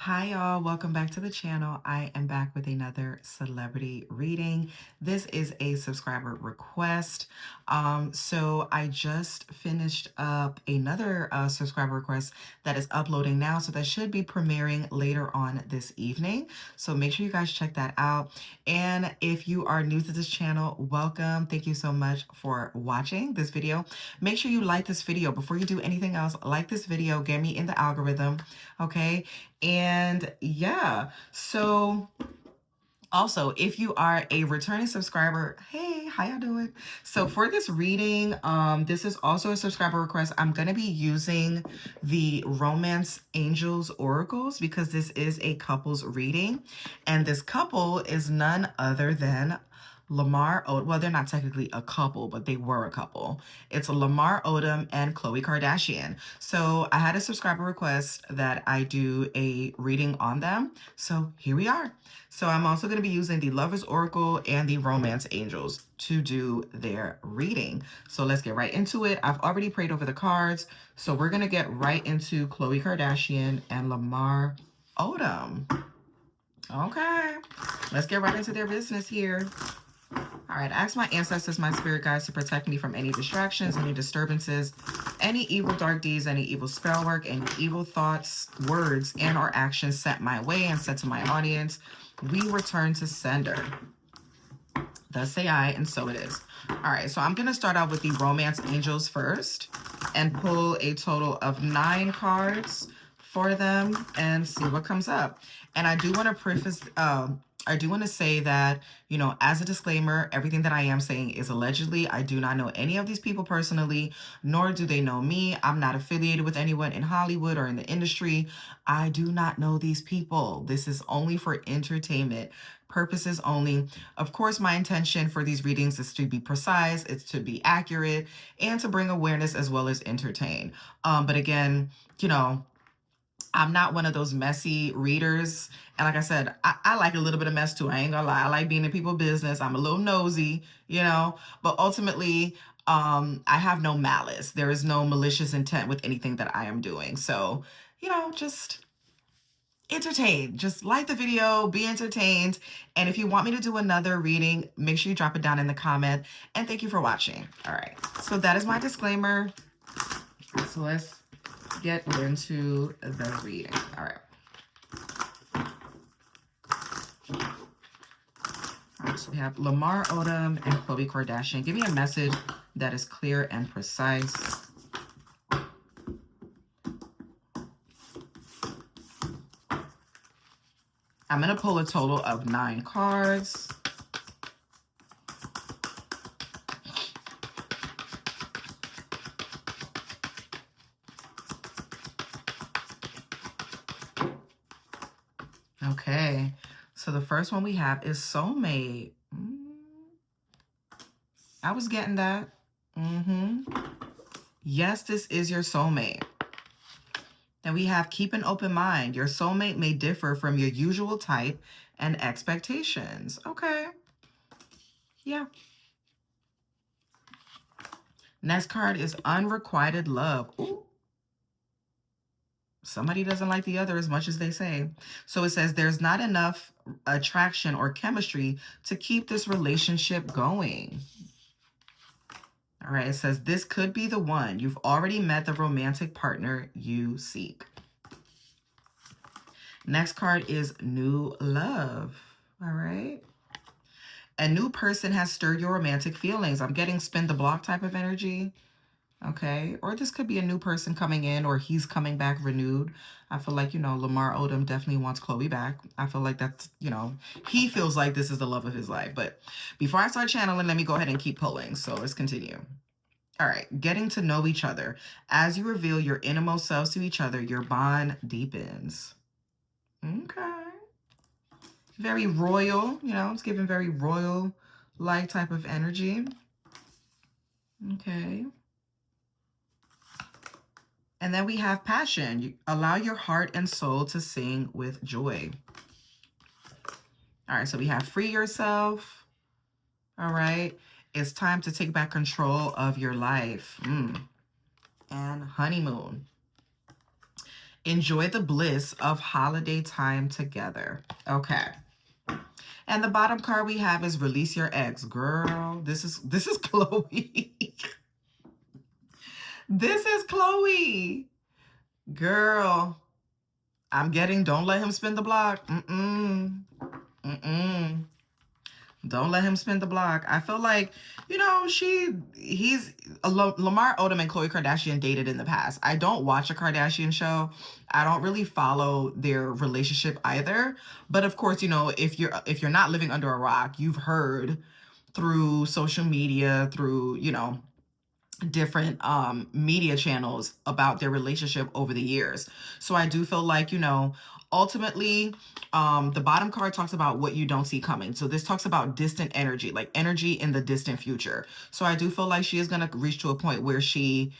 Hi y'all, welcome back to the channel. I am back with another celebrity reading. This is a subscriber request. So I just finished up another subscriber request that is uploading now. So that should be premiering later on this evening. So make sure you guys check that out. And if you are new to this channel, welcome. Thank you so much for watching this video. Make sure you like this video before you do anything else. Like this video, get me in the algorithm, okay? And yeah, so also, if you are a returning subscriber, hey, how y'all doing? So for this reading, this is also a subscriber request. I'm going to be using the Romance Angels Oracles because this is a couple's reading. And this couple is none other than Lamar Odom. Well, they're not technically a couple, but they were a couple. It's Lamar Odom and Khloe Kardashian. So I had a subscriber request that I do a reading on them. So here we are. So I'm also going to be using the Lover's Oracle and the Romance Angels to do their reading. So let's get right into it. I've already prayed over the cards. So we're going to get right into Khloe Kardashian and Lamar Odom. Okay, let's get right into their business here. All right, I ask my ancestors, my spirit guides, to protect me from any distractions, any disturbances, any evil dark deeds, any evil spell work, any evil thoughts, words, and or actions sent my way and sent to my audience. We return to sender. Thus say I, and so it is. All right, so I'm going to start out with the Romance Angels first and pull a total of 9 cards for them and see what comes up. And I do want to preface, I do want to say that, you know, as a disclaimer, everything that I am saying is allegedly. I do not know any of these people personally, nor do they know me. I'm not affiliated with anyone in Hollywood or in the industry. I do not know these people. This is only for entertainment purposes only. Of course, my intention for these readings is to be precise, it's to be accurate, and to bring awareness as well as entertain. But again, you know, I'm not one of those messy readers. And like I said, I like a little bit of mess too. I ain't gonna lie. I like being in people's business. I'm a little nosy, you know, but ultimately, I have no malice. There is no malicious intent with anything that I am doing. So, you know, just entertain. Just like the video, be entertained. And if you want me to do another reading, make sure you drop it down in the comment. And thank you for watching. All right. So that is my disclaimer. So let's get into the reading. All right. All right, so we have Lamar Odom and Khloe Kardashian. Give me a message that is clear and precise. I'm going to pull a total of 9 cards. Okay, so the first one we have is soulmate. I was getting that. Yes, this is your soulmate. Then we have keep an open mind. Your soulmate may differ from your usual type and expectations. Okay. Yeah. Next card is unrequited love. Ooh. Somebody doesn't like the other as much as they say. So it says there's not enough attraction or chemistry to keep this relationship going. All right, it says this could be the one. You've already met the romantic partner you seek. Next card is new love. All right. A new person has stirred your romantic feelings. I'm getting spin the block type of energy. Okay. Or this could be a new person coming in, or he's coming back renewed. I feel like, you know, Lamar Odom definitely wants Khloe back. I feel like that's, you know, he feels like this is the love of his life. But before I start channeling, let me go ahead and keep pulling. So let's continue. All right. Getting to know each other. As you reveal your innermost selves to each other, your bond deepens. Okay. Very royal, you know, it's giving very royal-like type of energy. Okay. And then we have passion. You allow your heart and soul to sing with joy. All right, so we have free yourself. All right. It's time to take back control of your life. And honeymoon. Enjoy the bliss of holiday time together. Okay. And the bottom card we have is release your ex. Girl, this is Khloe. This is Khloe. Girl, I'm getting don't let him spin the block. Don't let him spin the block. I feel like, Lamar Odom and Khloe Kardashian dated in the past. I don't watch a Kardashian show. I don't really follow their relationship either. But of course, if you're not living under a rock, you've heard through social media, through, different media channels about their relationship over the years. So I do feel like, ultimately, the bottom card talks about what you don't see coming. So this talks about distant energy, like energy in the distant future. So I do feel like she is going to reach to a point where she's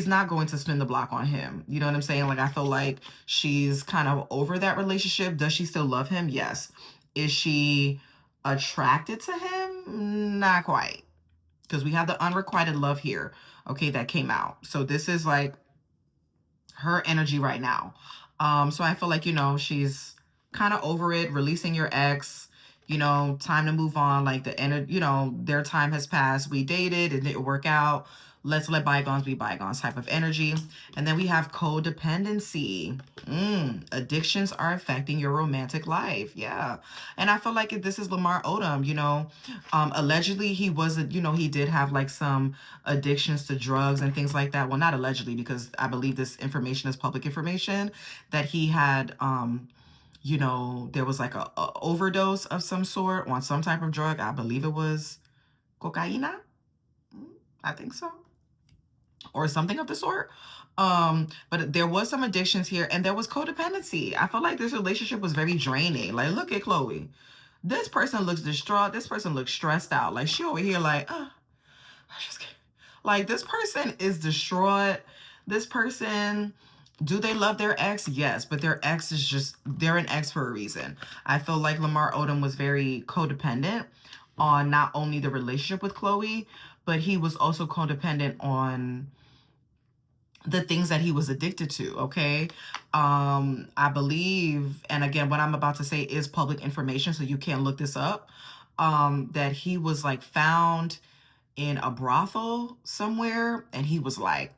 not going to spin the block on him. You know what I'm saying? Like, I feel like she's kind of over that relationship. Does she still love him? Yes. Is she attracted to him? Not quite, because we have the unrequited love here, okay, that came out. So this is like her energy right now. So I feel like, she's kind of over it, releasing your ex, time to move on. Like their time has passed. We dated, it didn't work out. Let's let bygones be bygones type of energy. And then we have codependency. Addictions are affecting your romantic life. Yeah. And I feel like this is Lamar Odom, allegedly he did have like some addictions to drugs and things like that. Well, not allegedly, because I believe this information is public information, that he had, there was like a overdose of some sort on some type of drug. I believe it was cocaina. I think so. Or something of the sort. But there was some addictions here, and there was codependency. I felt like this relationship was very draining. Like, look at Khloe. This person looks distraught. This person looks stressed out. Like, she over here like, I just can't. Like, this person is distraught. This person, do they love their ex? Yes, but their ex is they're an ex for a reason. I feel like Lamar Odom was very codependent on not only the relationship with Khloe, but he was also codependent on the things that he was addicted to, okay? I believe, and again, what I'm about to say is public information, so you can't look this up, that he was like found in a brothel somewhere, and he was like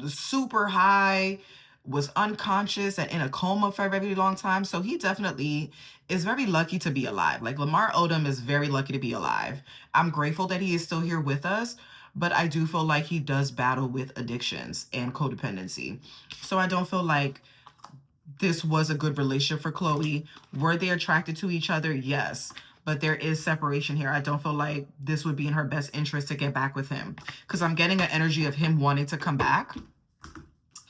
super high, was unconscious and in a coma for a very long time. So he definitely is very lucky to be alive. Like, Lamar Odom is very lucky to be alive. I'm grateful that he is still here with us, but I do feel like he does battle with addictions and codependency. So I don't feel like this was a good relationship for Khloe. Were they attracted to each other? Yes. But there is separation here. I don't feel like this would be in her best interest to get back with him, because I'm getting an energy of him wanting to come back.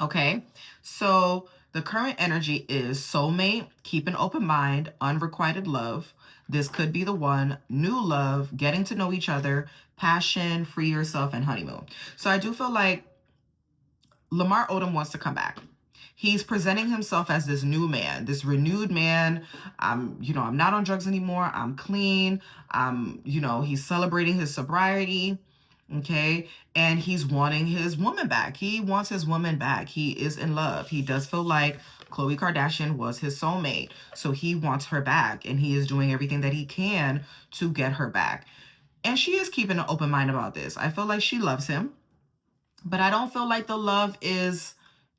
Okay, so the current energy is soulmate, keep an open mind, unrequited love. This could be the one, new love, getting to know each other, passion, free yourself, and honeymoon. So I do feel like Lamar Odom wants to come back. He's presenting himself as this new man, this renewed man. I'm not on drugs anymore. I'm clean. He's celebrating his sobriety. Okay. And he's wanting his woman back. He wants his woman back. He is in love. He does feel like Khloe Kardashian was his soulmate. So he wants her back, and he is doing everything that he can to get her back. And she is keeping an open mind about this. I feel like she loves him, but I don't feel like the love is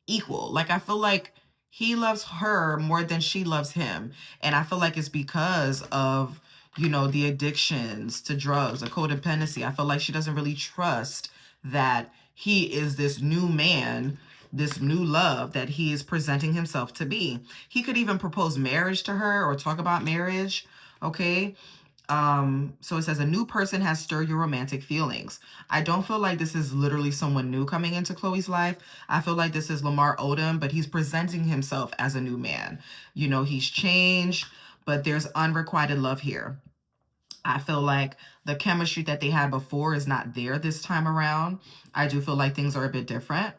equal. Like, I feel like he loves her more than she loves him. And I feel like it's because of, the addictions to drugs, or codependency. I feel like she doesn't really trust that he is this new man, this new love that he is presenting himself to be. He could even propose marriage to her or talk about marriage. Okay. So it says a new person has stirred your romantic feelings. I don't feel like this is literally someone new coming into Khloe's life. I feel like this is Lamar Odom, but he's presenting himself as a new man. He's changed, but there's unrequited love here. I feel like the chemistry that they had before is not there this time around. I do feel like things are a bit different.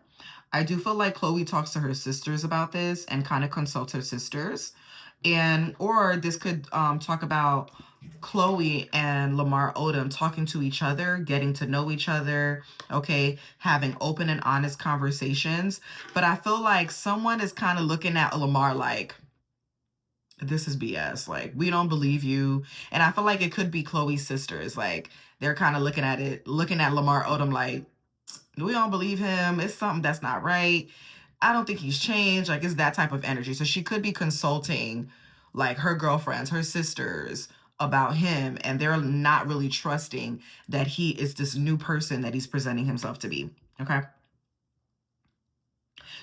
I do feel like Khloe talks to her sisters about this and kind of consults her sisters. Or this could talk about Khloe and Lamar Odom talking to each other, getting to know each other, okay, having open and honest conversations. But I feel like someone is kind of looking at Lamar like, this is BS. Like, we don't believe you. And I feel like it could be Khloe's sisters. Like, they're kind of looking at it, looking at Lamar Odom like, we don't believe him. It's something that's not right. I don't think he's changed. Like, it's that type of energy. So she could be consulting like her girlfriends, her sisters about him, and they're not really trusting that he is this new person that he's presenting himself to be. Okay.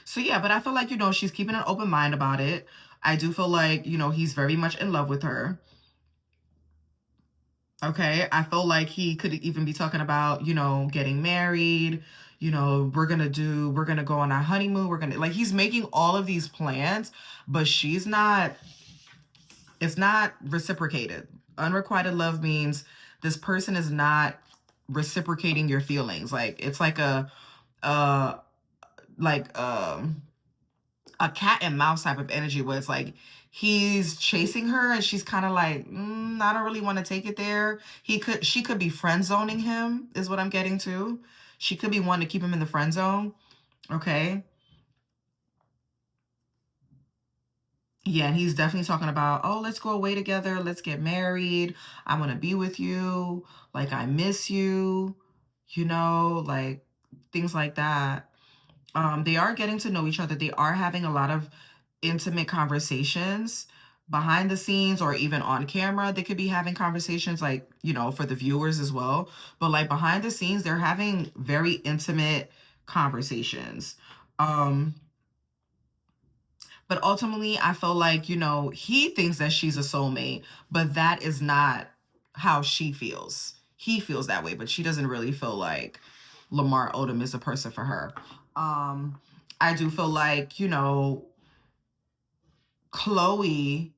So yeah, but I feel like, she's keeping an open mind about it. I do feel like, he's very much in love with her. Okay. I feel like he could even be talking about, getting married. We're going to go on our honeymoon. Like, he's making all of these plans, but it's not reciprocated. Unrequited love means this person is not reciprocating your feelings. Like, it's like like, a cat and mouse type of energy where it's like he's chasing her and she's kind of like, I don't really want to take it there. She could be friend zoning him, is what I'm getting to. She could be wanting to keep him in the friend zone. Okay. Yeah, and he's definitely talking about, oh, let's go away together. Let's get married. I want to be with you. Like, I miss you, like things like that. They are getting to know each other. They are having a lot of intimate conversations behind the scenes or even on camera. They could be having conversations like, for the viewers as well. But like behind the scenes, they're having very intimate conversations. But ultimately, I feel like, he thinks that she's a soulmate, but that is not how she feels. He feels that way, but she doesn't really feel like Lamar Odom is a person for her. I do feel like, Khloe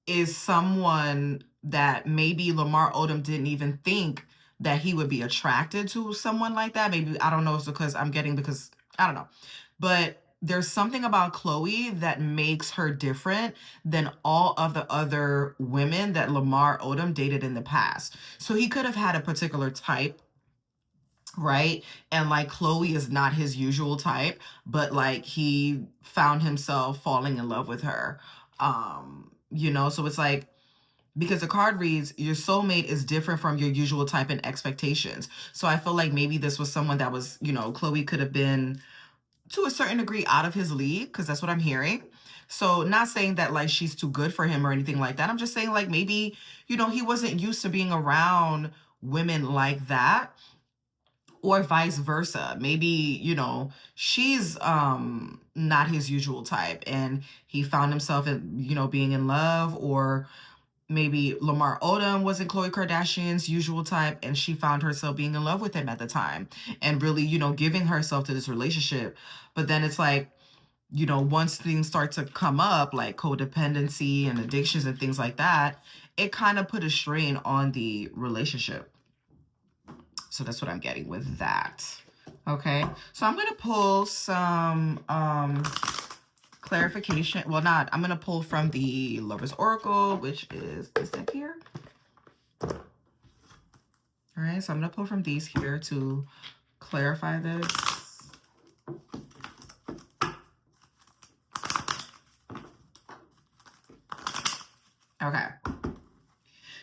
is someone that maybe Lamar Odom didn't even think that he would be attracted to someone like that. Maybe, I don't know, it's because I don't know. But there's something about Khloe that makes her different than all of the other women that Lamar Odom dated in the past. So he could have had a particular type, right? And like Khloe is not his usual type, but like he found himself falling in love with her. So it's like, because the card reads, your soulmate is different from your usual type and expectations. So I feel like maybe this was someone that was, Khloe could have been to a certain degree out of his league, because that's what I'm hearing. So not saying that like she's too good for him or anything like that. I'm just saying like maybe, he wasn't used to being around women like that, or vice versa. Maybe, she's not his usual type and he found himself in, being in love. Or maybe Lamar Odom wasn't Khloe Kardashian's usual type and she found herself being in love with him at the time and really, giving herself to this relationship. But then it's like, once things start to come up, like codependency and addictions and things like that, it kind of put a strain on the relationship. So that's what I'm getting with that. Okay. So I'm going to pull some clarification. Well, I'm going to pull from the Lover's Oracle, which is this deck here. All right. So I'm going to pull from these here to clarify this. Okay.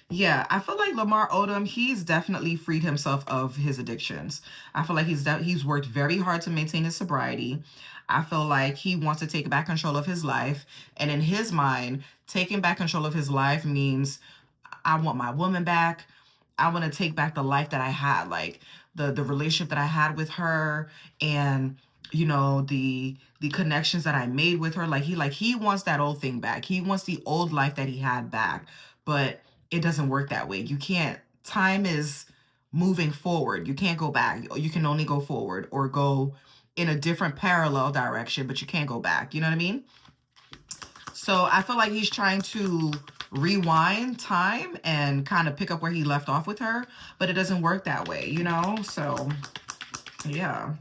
Yeah, I feel like Lamar Odom, he's definitely freed himself of his addictions. I feel like he's worked very hard to maintain his sobriety. I feel like he wants to take back control of his life. And in his mind, taking back control of his life means I want my woman back. I want to take back the life that I had, like the relationship that I had with her, and the connections that I made with her. Like he wants that old thing back. He wants the old life that he had back. But it doesn't work that way. You can't. Time is moving forward. You can't go back. You can only go forward or go in a different parallel direction, but you can't go back. You know what I mean? So I feel like he's trying to rewind time and kind of pick up where he left off with her, but it doesn't work that way, So yeah.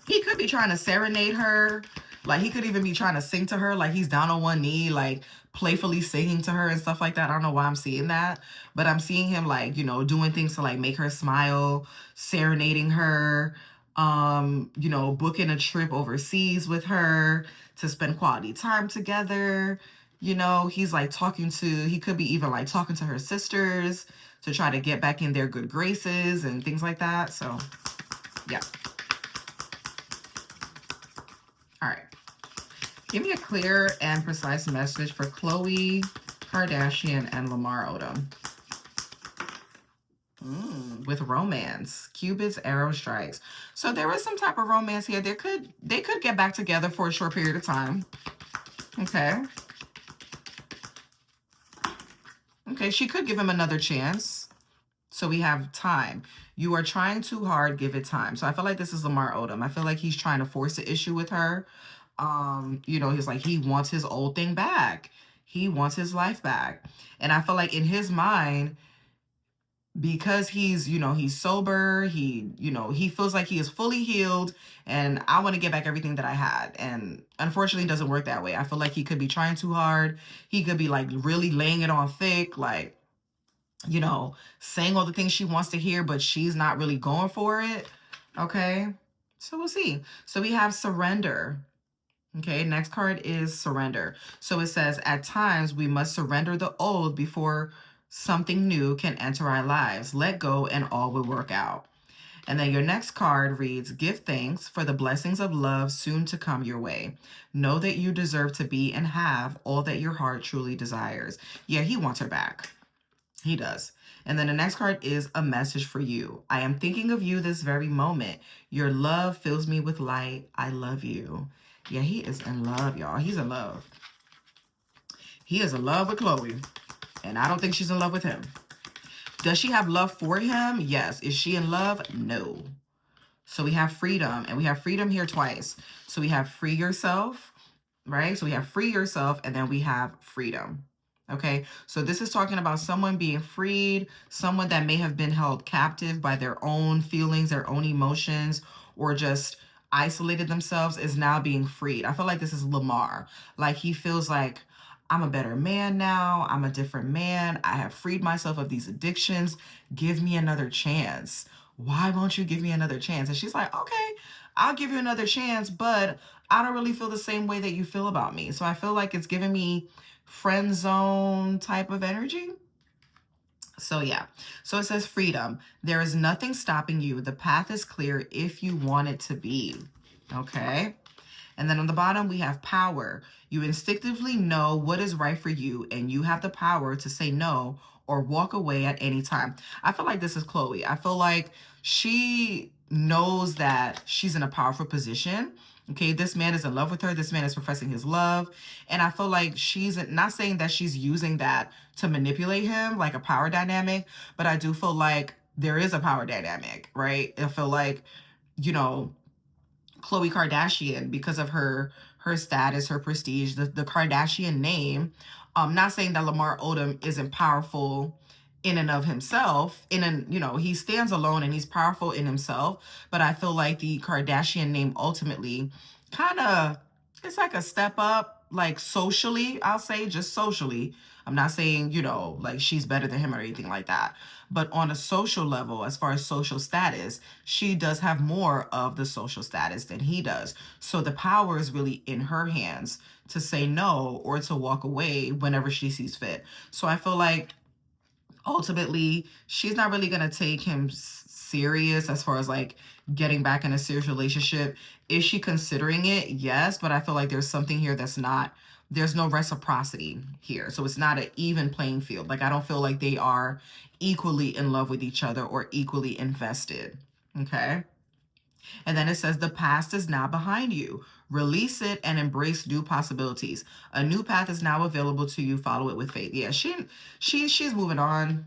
He could be trying to serenade her, Like, he could even be trying to sing to her, like he's down on one knee, like playfully singing to her and stuff like that. I don't know why I'm seeing that, but I'm seeing him, like, you know, doing things to like make her smile, serenading her, you know, booking a trip overseas with her to spend quality time together. You know, he's like he could be even like talking to her sisters to try to get back in their good graces and things like that. So, yeah. All right. Give me a clear and precise message for Khloe Kardashian and Lamar Odom. With romance, Cupid's arrow strikes. So there is some type of romance here. They could get back together for a short period of time. Okay. Okay, she could give him another chance. So we have time. You are trying too hard, give it time. So I feel like this is Lamar Odom. I feel like he's trying to force the issue with her. You know, he's like, he wants his old thing back. He wants his life back. And I feel like in his mind, because he's, you know, he's sober, you know, he feels like he is fully healed and I want to get back everything that I had. And unfortunately, it doesn't work that way. I feel like he could be trying too hard. He could be like really laying it on thick, like, you know, saying all the things she wants to hear, but she's not really going for it. Okay. So we'll see. So we have surrender. Okay, next card is surrender. So it says, at times we must surrender the old before something new can enter our lives. Let go and all will work out. And then your next card reads, give thanks for the blessings of love soon to come your way. Know that you deserve to be and have all that your heart truly desires. Yeah, he wants her back. He does. And then the next card is a message for you. I am thinking of you this very moment. Your love fills me with light. I love you. Yeah, he is in love, y'all. He's in love. He is in love with Khloe. And I don't think she's in love with him. Does she have love for him? Yes. Is she in love? No. So we have freedom. And we have freedom here twice. So we have free yourself, right? So we have free yourself, and then we have freedom. Okay, so this is talking about someone being freed, someone that may have been held captive by their own feelings, their own emotions, or just isolated themselves, is now being freed. I feel like this is Lamar. Like, he feels like, I'm a better man now. I'm a different man. I have freed myself of these addictions. Give me another chance. Why won't you give me another chance? And she's like, okay, I'll give you another chance, but I don't really feel the same way that you feel about me. So I feel like it's giving me friend zone type of energy. So yeah, so it says freedom. There is nothing stopping you. The path is clear if you want it to be. Okay. And then on the bottom, we have power. You instinctively know what is right for you, and you have the power to say no or walk away at any time. I feel like this is Khloe. I feel like she knows that she's in a powerful position. Okay, this man is in love with her. This man is professing his love. And I feel like she's not saying that she's using that to manipulate him, like a power dynamic, but I do feel like there is a power dynamic, right? I feel like, you know, Khloe Kardashian, because of her status, her prestige, the Kardashian name. Not saying that Lamar Odom isn't powerful in and of himself. You know, he stands alone and he's powerful in himself. But I feel like the Kardashian name ultimately kind of, it's like a step up, like socially, I'll say, just socially. I'm not saying, you know, like she's better than him or anything like that. But on a social level, as far as social status, she does have more of the social status than he does. So the power is really in her hands to say no or to walk away whenever she sees fit. So I feel like ultimately she's not really going to take him serious as far as like getting back in a serious relationship. Is she considering it? Yes, but I feel like there's something here that's not, there's no reciprocity here. So it's not an even playing field. Like, I don't feel like they are equally in love with each other or equally invested. Okay. And then it says the past is now behind you. Release it and embrace new possibilities. A new path is now available to you. Follow it with faith. Yeah, she's moving on.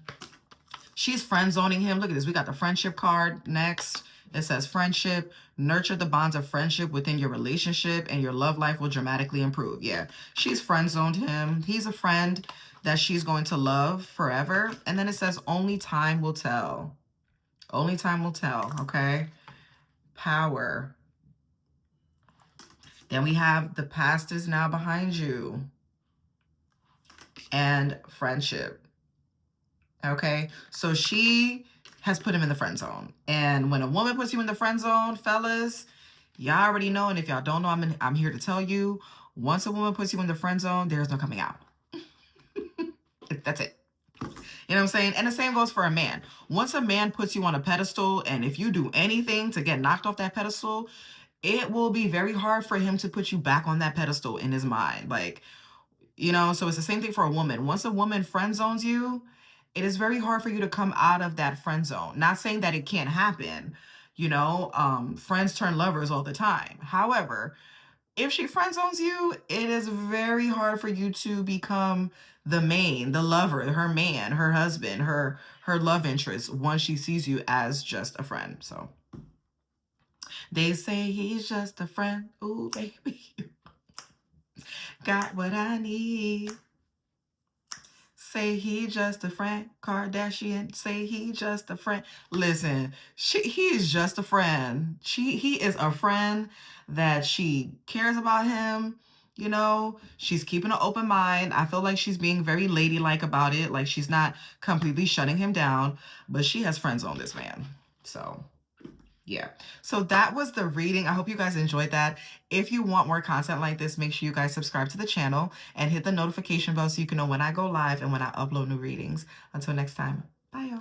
She's friend zoning him. Look at this. We got the friendship card next. It says friendship. Nurture the bonds of friendship within your relationship and your love life will dramatically improve. Yeah, she's friend zoned him. He's a friend that she's going to love forever. And then it says only time will tell. Only time will tell. Okay. Power. Then we have the past is now behind you and friendship. Okay, so she has put him in the friend zone. And when a woman puts you in the friend zone, fellas, y'all already know. And if y'all don't know, I'm here to tell you, once a woman puts you in the friend zone, there's no coming out. That's it. You know what I'm saying? And the same goes for a man. Once a man puts you on a pedestal, and if you do anything to get knocked off that pedestal, it will be very hard for him to put you back on that pedestal in his mind. Like, you know, so it's the same thing for a woman. Once a woman friend zones you, it is very hard for you to come out of that friend zone. Not saying that it can't happen. You know, friends turn lovers all the time. However, if she friend zones you, it is very hard for you to become the main, the lover, her man, her husband, her love interest once she sees you as just a friend. So they say he's just a friend. Ooh, baby. Got what I need. Say he just a friend. Kardashian. Say he just a friend. Listen, he is just a friend. He is a friend that she cares about him. You know, she's keeping an open mind. I feel like she's being very ladylike about it. Like she's not completely shutting him down, but she has friends on this man. So yeah. So that was the reading. I hope you guys enjoyed that. If you want more content like this, make sure you guys subscribe to the channel and hit the notification bell so you can know when I go live and when I upload new readings. Until next time, bye y'all.